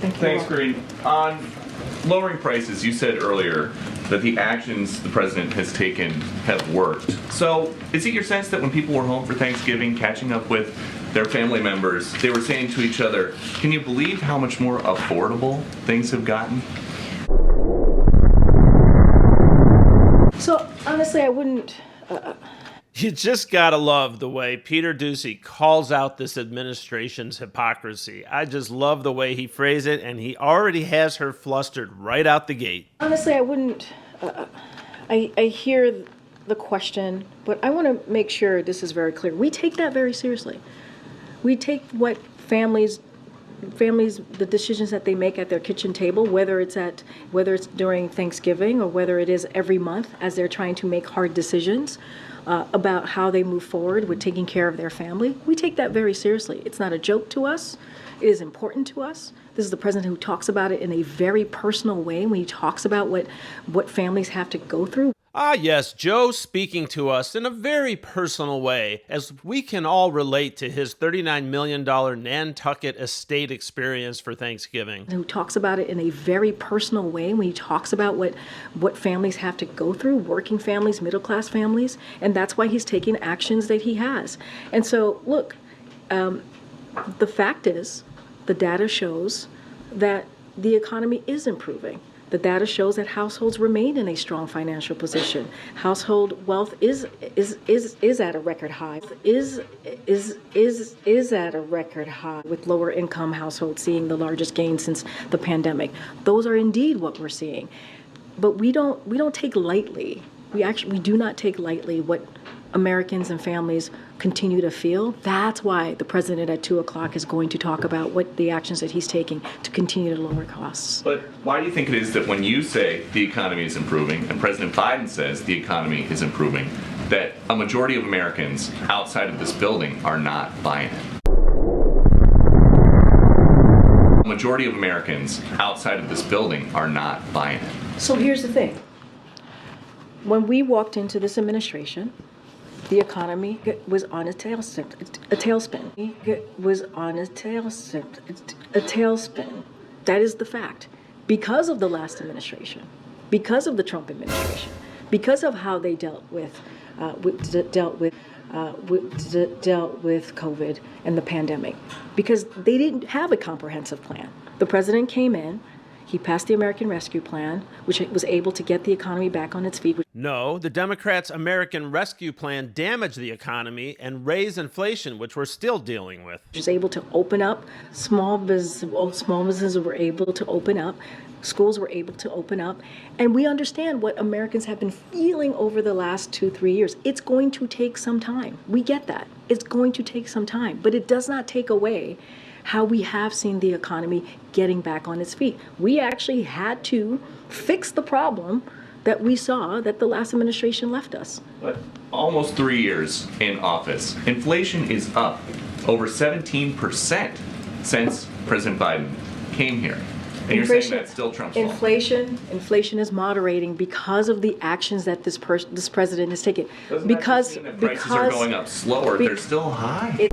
Thank you. Thanks, Karine. On lowering prices, you said earlier that the actions the president has taken have worked. So is it your sense that when people were home for Thanksgiving, catching up with their family members, they were saying to each other, can you believe how much more affordable things have gotten? So honestly, I wouldn't. You just gotta love the way Peter DOOCY calls out this administration's hypocrisy. I just love the way he phrased it, and he already has her flustered right out the gate. Honestly, I wouldn't. I hear the question, but I want to make sure this is very clear. We take that very seriously. We take what families, the decisions that they make at their kitchen table, whether it's during Thanksgiving or whether it is every month as they're trying to make hard decisions about how they move forward with taking care of their family. We take that very seriously. It's not a joke to us. It is important to us. This is the president who talks about it in a very personal way when he talks about what families have to go through. Ah, yes, Joe speaking to us in a very personal way, as we can all relate to his $39 million Nantucket estate experience for Thanksgiving. Who talks about it in a very personal way when he talks about what families have to go through, working families, middle-class families, and that's why he's taking actions that he has. And so, look, the fact is, the data shows that the economy is improving. The data shows that households remain in a strong financial position. Household wealth is at a record high. Is at a record high, with lower income households seeing the largest gain since the pandemic. Those are indeed what we're seeing. But we don't take lightly. We do not take lightly what Americans and families continue to feel. That's why the president at 2 o'clock is going to talk about what the actions that he's taking to continue to lower costs. But why do you think it is that when you say the economy is improving and President Biden says the economy is improving, that a majority of Americans outside of this building are not buying it? A majority of Americans outside of this building are not buying it. So here's the thing. When we walked into this administration, the economy was on a tailspin. It was on a tailspin. That is the fact. Because of the last administration, because of the Trump administration, because of how they dealt with COVID and the pandemic, because they didn't have a comprehensive plan. The president came in. He passed the American Rescue Plan, which was able to get the economy back on its feet. No, the Democrats' American Rescue Plan damaged the economy and raised inflation, which we're still dealing with. Which was able to open up. Small businesses were able to open up. Schools were able to open up. And we understand what Americans have been feeling over the last 2-3 years. It's going to take some time. We get that. It's going to take some time. But it does not take away how we have seen the economy getting back on its feet. We actually had to fix the problem that we saw that the last administration left us. But almost 3 years in office, inflation is up over 17% since President Biden came here. And you're saying that's still Trump's fault. Inflation is moderating because of the actions that this president has taken. Doesn't that just mean that prices are going up slower? They're still high.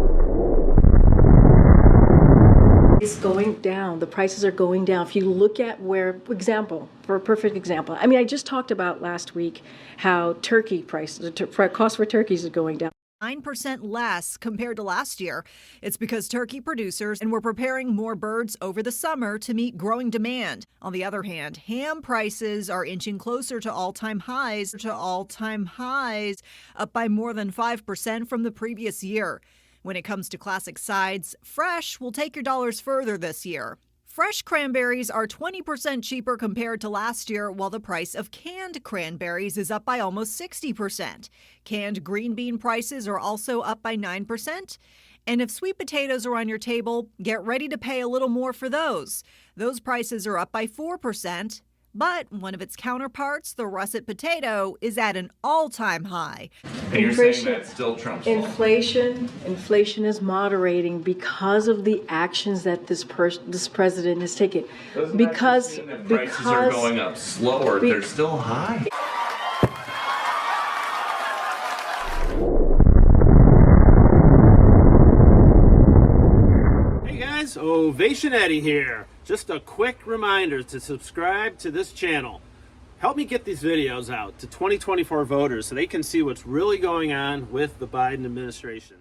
It's going down. The prices are going down. If you look at for a perfect example, I mean, I just talked about last week how turkey prices, cost for turkeys is going down. 9% less compared to last year. It's because turkey producers were preparing more birds over the summer to meet growing demand. On the other hand, ham prices are inching closer to all-time highs, up by more than 5% from the previous year. When it comes to classic sides, fresh will take your dollars further this year. Fresh cranberries are 20% cheaper compared to last year, while the price of canned cranberries is up by almost 60%. Canned green bean prices are also up by 9%. And if sweet potatoes are on your table, get ready to pay a little more for those. Those prices are up by 4%. But one of its counterparts, the russet potato, is at an all-time high. And you're saying that's still Trump's fault? Inflation is moderating because of the actions that this president has taken. Doesn't that just mean that prices are going up slower? They're still high. Hey guys, Ovation Eddie here. Just a quick reminder to subscribe to this channel. Help me get these videos out to 2024 voters so they can see what's really going on with the Biden administration.